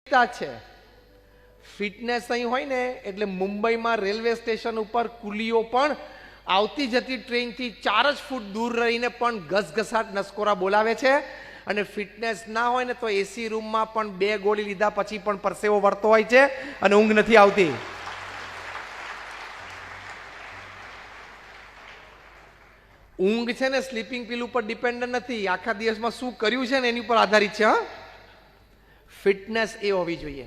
છે ફિટનેસ અહીં હોય ને એટલે મુંબઈમાં રેલવે સ્ટેશન ઉપર કુલીઓ પણ આવતી જતી ટ્રેનથી 4 જ ફૂટ દૂર રહીને પણ ઘસઘસાટ નસકોરા બોલાવે છે. અને ફિટનેસ ના હોય ને તો એસી રૂમમાં પણ 2 ગોળી લીધા પછી પણ પરસેવો વળતો હોય છે અને ઊંઘ નથી આવતી. ઊંઘ છે ને સ્લીપિંગ પિલ ઉપર ડિપેન્ડન્ટ નથી, આખા દિવસમાં શું કર્યું છે ને એની ઉપર આધારિત છે. ફિટનેસ એ હોવી જોઈએ.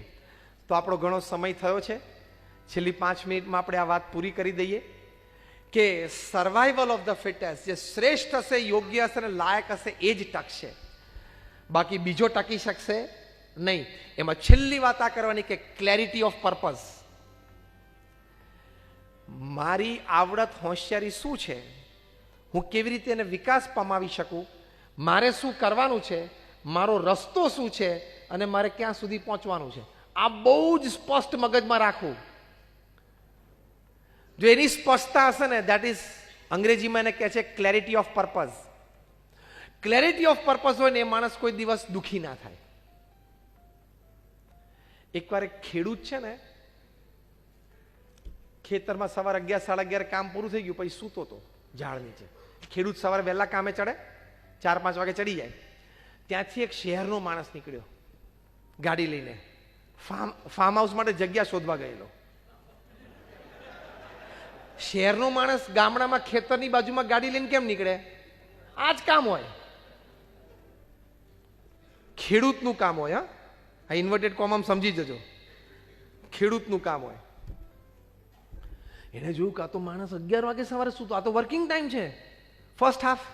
તો આપણો ઘણો સમય થયો છે, છેલ્લી 5 મિનિટમાં આપણે આ વાત પૂરી કરી દઈએ કે સર્વાઈવલ ઓફ ધ ફિટેસ્ટ, જે શ્રેષ્ઠ હશે, યોગ્ય હશે અને લાયક હશે એ જ ટકશે, બાકી બીજો ટકી શકશે નહીં. એમાં છેલ્લી વાત આ કરવાની કે ક્લેરિટી ઓફ પર્પઝ. મારી આવડત હોશિયારી શું છે, હું કેવી રીતે એને વિકાસ પામાવી શકું, મારે શું કરવાનું છે, મારો રસ્તો શું છે અને મારે ક્યાં સુધી પહોંચવાનું છે, આ બહુ જ સ્પષ્ટ મગજમાં રાખવું. જો એની સ્પષ્ટતા હશે ને, દેટ ઇઝ અંગ્રેજીમાં એને કહે છે clarity of purpose. Clarity of purpose હોય ને એ માણસ કોઈ દિવસ દુઃખી ના થાય. એકવાર એક ખેડૂત છે ને, ખેતરમાં સવારે 11, 11:30 કામ પૂરું થઈ ગયું, પછી સૂતો હતો ઝાડ નીચે. ખેડૂત સવારે વહેલા કામે ચડે, 4-5 વાગે ચડી જાય. ત્યાંથી એક શહેરનો માણસ નીકળ્યો ગાડી લઈને, ફાર્મ હાઉસ માટે જગ્યા શોધવા ગયેલો. શહેરનો માણસ ગામડામાં ખેતરની બાજુમાં ગાડી લઈને કેમ નીકળે? આ જ કામ હોય, ખેડૂતનું કામ હોય. આ ઇન્વર્ટેડ કોમા સમજી જજો, ખેડૂતનું કામ હોય. એને જોયું કે આ તો માણસ 11 વાગે સવારે સૂતો, આ તો વર્કિંગ ટાઈમ છે, ફર્સ્ટ હાફ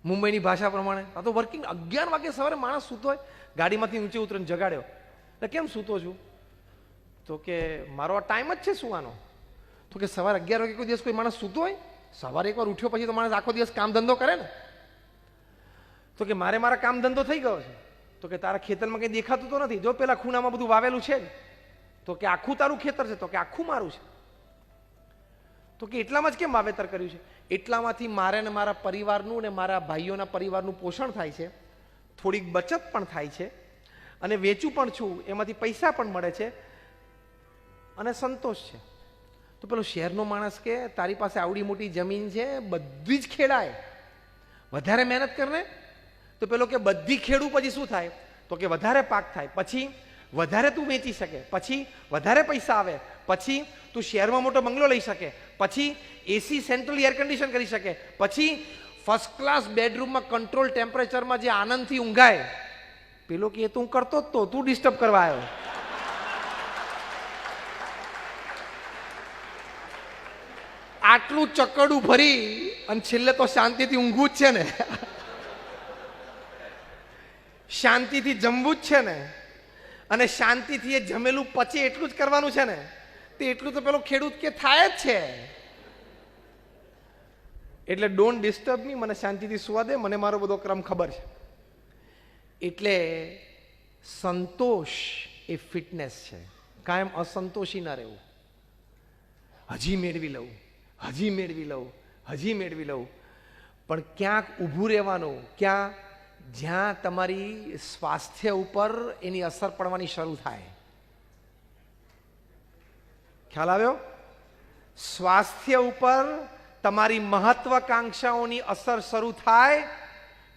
મુંબઈની ભાષા પ્રમાણે. આ તો વર્કિંગ, 11 વાગે સવારે માણસ સૂતો હોય. ગાડીમાંથી ઊંચે ઉતરીને જગાડ્યો. એટલે કેમ સૂતો છું? તો કે મારો આ ટાઈમ જ છે સુવાનો. તો કે સવારે 11 વાગે કોઈ દિવસ કોઈ માણસ સૂતો હોય? સવારે એકવાર ઉઠ્યો પછી તો માણસ આખો દિવસ કામ ધંધો કરે ને. તો કે મારે મારા કામ ધંધો થઈ ગયો છે. તો કે તારા ખેતરમાં કંઈ દેખાતું તો નથી, જો પેલા ખૂણામાં બધું વાવેલું છે જ. તો કે આખું તારું ખેતર છે? તો કે આખું મારું છે. તો કે એટલામાં જ કેમ વાવેતર કર્યું છે? એટલામાંથી મારે ને મારા પરિવારનું ને મારા ભાઈઓના પરિવારનું પોષણ થાય છે, થોડીક બચત પણ થાય છે, અને વેચું પણ છું, એમાંથી પૈસા પણ મળે છે અને સંતોષ છે. તો પેલો શહેરનો માણસ કે તારી પાસે આવડી મોટી જમીન છે, બધી જ ખેડાય, વધારે મહેનત કરને. તો પેલો કે બધી ખેડૂ પછી શું થાય? તો કે વધારે પાક થાય, પછી વધારે તું વેચી શકે, પછી વધારે પૈસા આવે, પછી તું શહેરમાં મોટો બંગલો લઈ શકે, પછી એસી સેન્ટ્રલ એર કન્ડિશન કરી શકે, પછી ફર્સ્ટ ક્લાસ બેડરૂમમાં કંટ્રોલ ટેમ્પરેચરમાં જે આનંદથી ઊંઘાય. પેલો કે તું કરતો જ તો, તું ડિસ્ટર્બ કરવા આવ્યો. આટલું ચકડું ભરી અને છેલ્લે તો શાંતિથી ઊંઘવું જ છે ને, શાંતિથી જમવું જ છે ને, અને શાંતિથી એ જમેલું પચે એટલું જ કરવાનું છે ને. તે એટલું તો પેલો ખેડૂત કે થાય જ છે. એટલે ડોન્ટ ડિસ્ટર્બ મી, મને શાંતિથી સુવા દે, મને મારો બધો ક્રમ ખબર છે. એટલે સંતોષ એ ફિટનેસ છે. કાયમ અસંતોષી ના રહેવું, હજી મેળવી લઉં, હજી મેળવી લઉં, હજી મેળવી લઉં. પણ ક્યાંક ઊભું રહેવાનું, ક્યાં? જ્યાં તમારી સ્વાસ્થ્ય ઉપર એની અસર પડવાની શરૂ થાય. ખ્યાલ આવ્યો? સ્વાસ્થ્ય ઉપર તમારી મહત્વાકાંક્ષાઓની અસર શરૂ થાય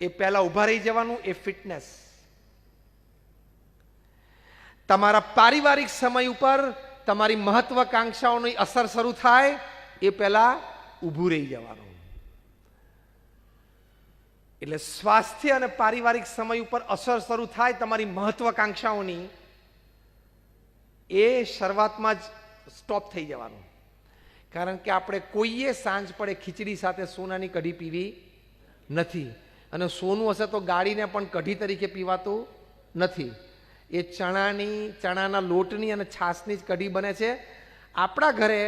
એ પહેલા ઊભા રહી જવાનું, એ ફિટનેસ. તમારા પારિવારિક સમય ઉપર તમારી મહત્વાકાંક્ષાઓની અસર શરૂ થાય એ પહેલા ઊભું રહી જવાનું. એટલે સ્વાસ્થ્ય અને પારિવારિક સમય ઉપર અસર શરૂ થાય તમારી મહત્વાકાંક્ષાઓની, એ શરૂઆતમાં જ સ્ટોપ થઈ જવાનું. કારણ કે આપણે કોઈએ સાંજ પડે ખીચડી સાથે સોનાની કઢી પીવી નથી. અને સોનું હશે તો ગાળીને પણ કઢી તરીકે પીવાતું નથી. એ ચણાના લોટની અને છાશની જ કઢી બને છે આપણા ઘરે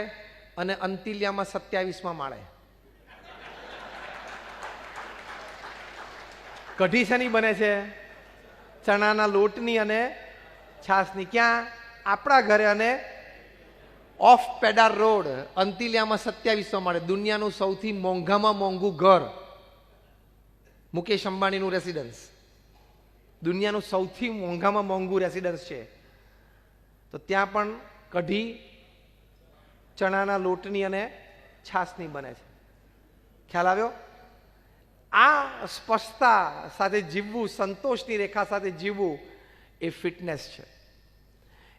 અને અંતિલિયામાં 27માં માળે. કઢી શેની બને છે? ચણાના લોટની અને છાશની. ક્યાં? આપણા ઘરે અને ઓફ પેડાર રોડ, અંતિલિયામાં 27માં માળે. દુનિયાનું સૌથી મોંઘામાં મોંઘું ઘર, મુકેશ અંબાણીનું રેસિડન્સ. દુનિયાનું સૌથી મોંઘામાં મોંઘું રેસિડન્સ છે, તો ત્યાં પણ કઢી ચણાના લોટની અને છાશની બને છે. ખ્યાલ આવ્યો? આ સ્પષ્ટતા સાથે જીવવું, સંતોષની રેખા સાથે જીવવું એ ફિટનેસ છે.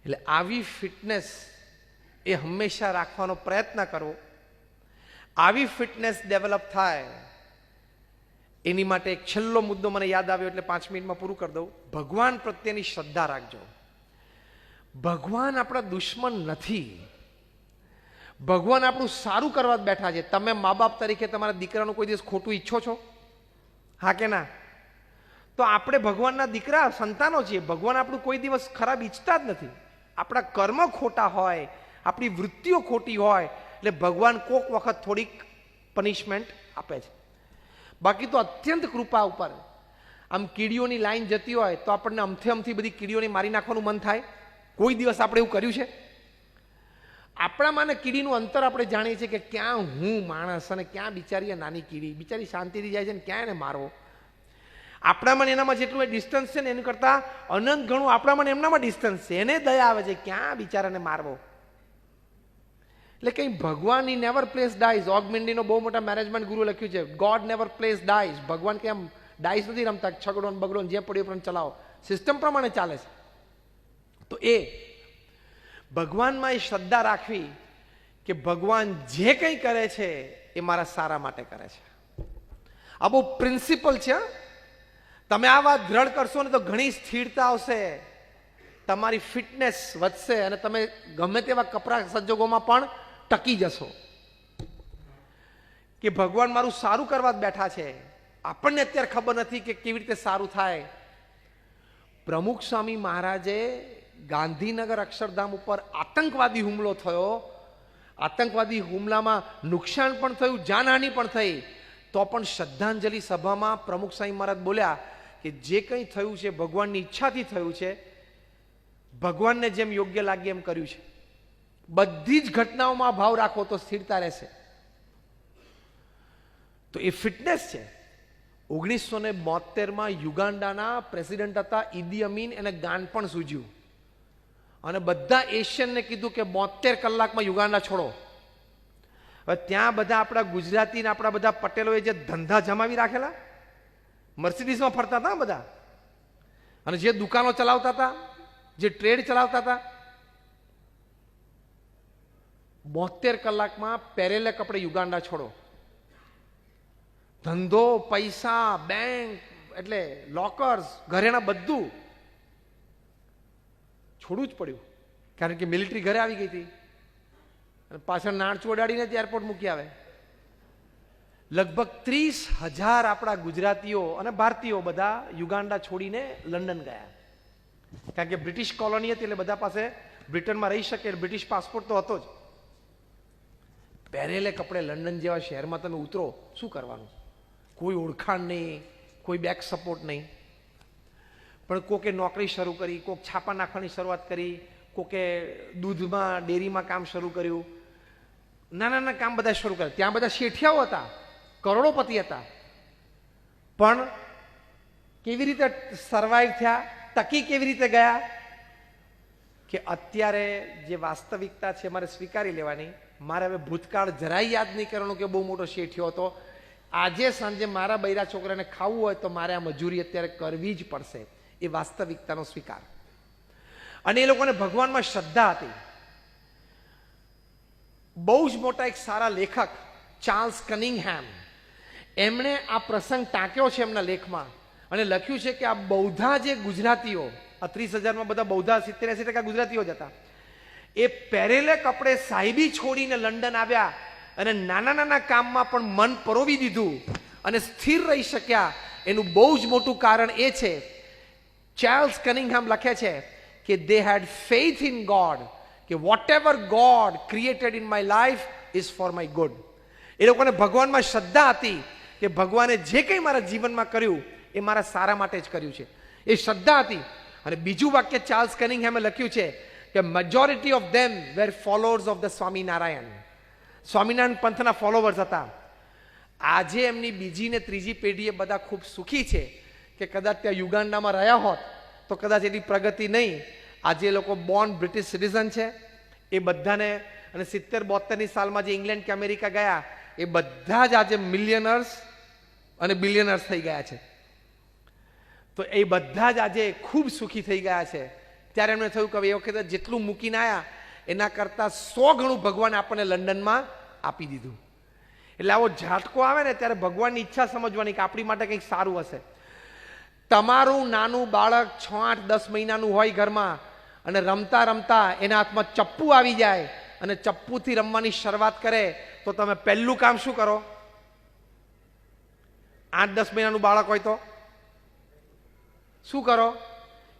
એટલે આવી ફિટનેસ એ હંમેશા રાખવાનો પ્રયત્ન કરવો. આવી ફિટનેસ ડેવલપ થાય એની માટે એક છેલ્લો મુદ્દો મને યાદ આવ્યો એટલે 5 મિનિટમાં પૂરું કરી દઉં. ભગવાન પ્રત્યેની શ્રદ્ધા રાખજો. ભગવાન આપણા દુશ્મન નથી. ભગવાન આપણું સારું કરવા જ બેઠા છે. તમે મા બાપ તરીકે તમારા દીકરાનું કોઈ દિવસ ખોટું ઈચ્છો છો? હા કે ના? તો આપણે ભગવાનના દીકરા સંતાનો છીએ. ભગવાન આપણું કોઈ દિવસ ખરાબ ઈચ્છતા જ નથી. આપણા કર્મ ખોટા હોય, આપણી વૃત્તિઓ ખોટી હોય એટલે ભગવાન કોક વખત થોડીક પનિશમેન્ટ આપે છે. બાકી તો અત્યંત કૃપા ઉપર આમ કીડીઓની લાઈન જતી હોય તો આપણને અમથી બધી કીડીઓને મારી નાખવાનું મન થાય? કોઈ દિવસ આપણે એવું કર્યું છે? આપણામાં ને કીડીનું અંતર આપણે જાણીએ છીએ કે ક્યાં હું માણસ અને ક્યાં બિચારી નાની કીડી, બિચારી શાંતિથી જાય છે ને ક્યાં એને મારવો. આપણામાં એનામાં જેટલું એ ડિસ્ટન્સ છે ને એનું કરતાં અનંત ઘણું આપણામાં એમનામાં ડિસ્ટન્સ છે. એને દયા આવે છે ક્યાં બિચારાને મારવો. એટલે કંઈ ભગવાન ઈ નેવર પ્લેસ ડાઈઝ. ઓગમેન્ડીનો બહુ મોટા મેનેજમેન્ટ ગુરુ લખ્યું છે, ગોડ નેવર પ્લેસ ડાઈઝ. ભગવાન કે આમ ડાઈઝ નથી રમતા, છગડો ને બગડો જે પડ્યો પણ ચલાવો, સિસ્ટમ પ્રમાણે ચાલે છે. તો એ ભગવાનમાં એ શ્રદ્ધા રાખવી કે ભગવાન જે કંઈ કરે છે એ મારા સારા માટે કરે છે. આ બહુ પ્રિન્સિપલ છે. તમે આ વાત દ્રઢ કરશો ને તો ઘણી સ્થિરતા આવશે, તમારી ફિટનેસ વધશે અને તમે ગમે તેવા કપરા સંજોગોમાં પણ ટકી જશો. કે ભગવાન મારું સારું કરવા જ બેઠા છે. આપણને અત્યારે ખબર નથી કે કેવી રીતે સારું થાય. પ્રમુખ સ્વામી મહારાજે ગાંધીનગર અક્ષરધામ ઉપર આતંકવાદી હુમલો થયો, આતંકવાદી હુમલામાં નુકસાન પણ થયું, જાનહાનિ પણ થઈ, તો પણ શ્રદ્ધાંજલિ સભામાં પ્રમુખ સ્વામી મહારાજ બોલ્યા કે જે કંઈ થયું છે ભગવાનની ઈચ્છાથી થયું છે, ભગવાનને જેમ યોગ્ય લાગે એમ કર્યું છે. બધી જ ઘટનાઓમાં ભાવ રાખો તો સ્થિરતા રહેશે. તો એ ફિટનેસ છે. 1972માં યુગાન્ડાના પ્રેસિડેન્ટ હતા ઇદી અમીન, એને ગાન પણ સૂજ્યું અને બધા એશિયનને કીધું કે 72 કલાકમાં યુગાન્ડા છોડો. હવે ત્યાં બધા આપણા ગુજરાતી ને આપણા બધા પટેલોએ જે ધંધા જમાવી રાખેલા, મર્સિડીઝમાં ફરતા હતા બધા, અને જે દુકાનો ચલાવતા હતા, જે ટ્રેડ ચલાવતા હતા, 72 કલાકમાં પહેરેલા કપડે યુગાન્ડા છોડો. ધંધો, પૈસા, બેંક એટલે લોકર્સ, ઘરેણા બધું છોડવું જ પડ્યું. કારણ કે મિલિટરી ઘરે આવી ગઈ હતી અને પાછળ નાણચું અડાડીને જ એરપોર્ટ મૂકી આવે. લગભગ 30,000 આપણા ગુજરાતીઓ અને ભારતીયો બધા યુગાન્ડા છોડીને લંડન ગયા. કારણ કે બ્રિટિશ કોલોની હતી એટલે બધા પાસે બ્રિટનમાં રહી શકે, બ્રિટિશ પાસપોર્ટ તો હતો જ. પહેરેલે કપડે લંડન જેવા શહેરમાં તમે ઉતરો, શું કરવાનું? કોઈ ઓળખાણ નહીં, કોઈ બેક સપોર્ટ નહીં. પણ કોકે નોકરી શરૂ કરી, કોક છાપા નાખવાની શરૂઆત કરી, કોકે દૂધમાં ડેરીમાં કામ શરૂ કર્યું, નાના નાના કામ બધા શરૂ કર્યા. ત્યાં બધા શેઠિયાઓ હતા, કરોડોપતિ હતા, પણ કેવી રીતે સર્વાઈવ થયા, ટકી કેવી રીતે ગયા? કે અત્યારે જે વાસ્તવિકતા છે મારે સ્વીકારી લેવાની. મારે હવે ભૂતકાળ જરાય યાદ નહીં કરવાનું કે બહુ મોટો શેઠિયો હતો. આજે સાંજે મારા બૈરા છોકરાને ખાવું હોય તો મારે આ મજૂરી અત્યારે કરવી જ પડશે. એ વાસ્તવિકતાનો સ્વીકાર. અને એ લોકોને ભગવાનમાં શ્રદ્ધા હતી. બહુ જ મોટા એક સારા લેખક ચાર્લ્સ કનિંગહેમ, એમણે આ પ્રસંગ ટાંક્યો છે એમના લેખમાં અને લખ્યું છે કે આ બૌદ્ધા જે ગુજરાતીઓ, આ 30,000માં બધા બૌદ્ધા 70-80% ગુજરાતીઓ જ હતા, એ પહેરેલે કપડે સાહેબી છોડીને લંડન આવ્યા અને નાના નાના કામમાં પણ મન પરોવી દીધું અને સ્થિર રહી શક્યા. એનું બહુ જ મોટું કારણ એ છે, ચાર્લ્સ કનિંગહેમ લખે છે કે they had faith in God, કે whatever God created in my life is for my good. એ લોકોને ભગવાનમાં શ્રદ્ધા હતી કે ભગવાને જે કંઈ મારા જીવનમાં કર્યું એ મારા સારા માટે જ કર્યું છે. એ શ્રદ્ધા હતી. અને બીજું વાક્ય ચાર્લ્સ કનિંગહેમે લખ્યું છે કે majority of them were followers of the Swaminarayan. Swaminarayan પંથના ફોલોવર્સ હતા. આજે એમની બીજી ને ત્રીજી પેઢીએ બધા ખૂબ સુખી છે કે કદાચ ત્યાં યુગાન્ડામાં રહ્યા હોત તો કદાચ એટલી પ્રગતિ નહીં. આજે લોકો બોર્ન બ્રિટિશ સિટીઝન છે એ બધાને, અને 70-72ની સાલમાં જે ઇંગ્લેન્ડ કે અમેરિકા ગયા એ બધા જ આજે મિલિયનર્સ અને બિલિયનર્સ થઈ ગયા છે. તો એ બધા જ આજે ખૂબ સુખી થઈ ગયા છે. ત્યારે એમને થયું કે એ વખતે જેટલું મૂકીને આવ્યા એના કરતાં 100 ગણું ભગવાન આપણને લંડનમાં આપી દીધું. એટલે આવો ઝાટકો આવે ને ત્યારે ભગવાનની ઈચ્છા સમજવાની કે આપણી માટે કંઈક સારું હશે. તમારું નાનું બાળક 6-8-10 મહિનાનું હોય ઘરમાં અને રમતા રમતા એના હાથમાં ચપ્પુ આવી જાય અને ચપ્પુથી રમવાની શરૂઆત કરે તો તમે પહેલું કામ શું કરો? 8-10 મહિનાનું બાળક હોય તો શું કરો?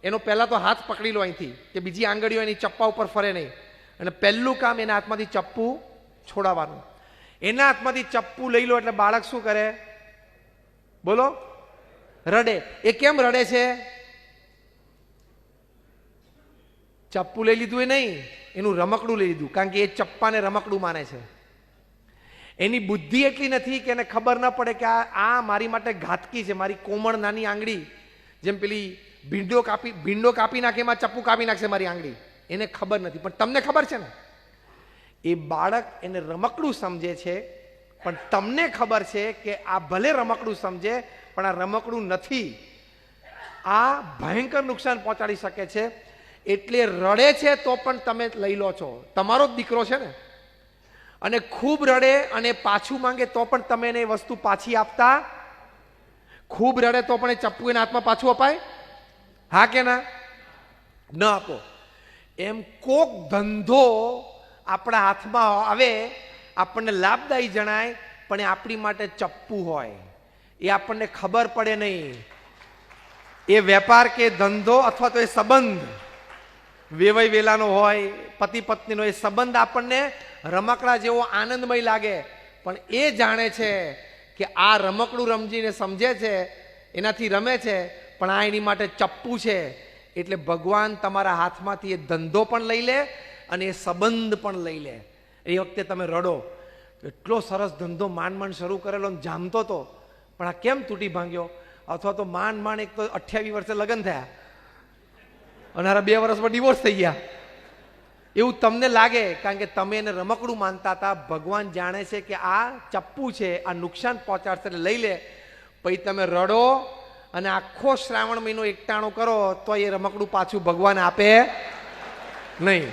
એનો પહેલા તો હાથ પકડી લો અહીંથી કે બીજી આંગળીઓ એની ચપ્પા ઉપર ફરે નહીં, અને પહેલું કામ એના હાથમાંથી ચપ્પુ છોડાવવાનું. એના હાથમાંથી ચપ્પુ લઈ લો એટલે બાળક શું કરે? બોલો, રડે. એ કેમ રડે છે? ચપ્પુ લઈ લીધું એ નહીં, એનું રમકડું લઈ લીધું, કારણ કે એ ચપ્પાને રમકડું માને છે. એની બુદ્ધિ એટલી નથી કે એને ખબર ન પડે કે આ મારી માટે ઘાતકી છે. મારી કોમળ નાની આંગળી જેમ પેલી ભીંડો કાપી નાખે એમાં ચપ્પુ કાપી નાખશે મારી આંગળી, એને ખબર નથી. પણ તમને ખબર છે ને? એ બાળક એને રમકડું સમજે છે, પણ તમને ખબર છે કે આ ભલે રમકડું સમજે પણ આ રમકડું નથી, આ ભયંકર નુકસાન પહોંચાડી શકે છે. એટલે રડે છે તો પણ તમે લઈ લો છો, તમારો જ દીકરો છે ને. અને ખૂબ રડે અને પાછું માંગે તો પણ તમે એને વસ્તુ પાછી આપતા? ખૂબ રડે તો પણ એ ચપ્પુ એના હાથમાં પાછું અપાય? હા કે ના? ન આપો. એમ કોક ધંધો આપણા હાથમાં આવે, આપણને લાભદાયી જણાય, પણ એ આપણી માટે ચપ્પુ હોય, એ આપણને ખબર પડે નહીં. એ વેપાર કે ધંધો અથવા તો એ સંબંધ વેવાઈ વેલાનો હોય, પતિ પત્નીનો, એ સંબંધ આપણને રમકડા જેવો આનંદમય લાગે, પણ એ જાણે છે કે આ રમકડું રમજીને સમજે છે, એનાથી રમે છે, પણ આ એની માટે ચપ્પુ છે. એટલે ભગવાન તમારા હાથમાંથી એ ધંધો પણ લઈ લે અને એ સંબંધ પણ લઈ લે. એ વખતે તમે રડો, એટલો સરસ ધંધો માંડ શરૂ કરેલો ને જામતો હતો, પણ આ કેમ તૂટી ભાંગ્યો? અથવા તો માંડ એક તો 28 વર્ષે લગ્ન થયા અને 2 વર્ષમાં ડિવોર્સ થઈ ગયા, એવું તમને લાગે, કારણ કે તમે એને રમકડું માનતા હતા. ભગવાન જાણે છે કે આ ચપ્પુ છે, આ નુકસાન પહોંચાડશે, એટલે લઈ લે. પછી તમે રડો અને આખો શ્રાવણ મહિનો એકટાણો કરો તો એ રમકડું પાછું ભગવાન આપે નહીં.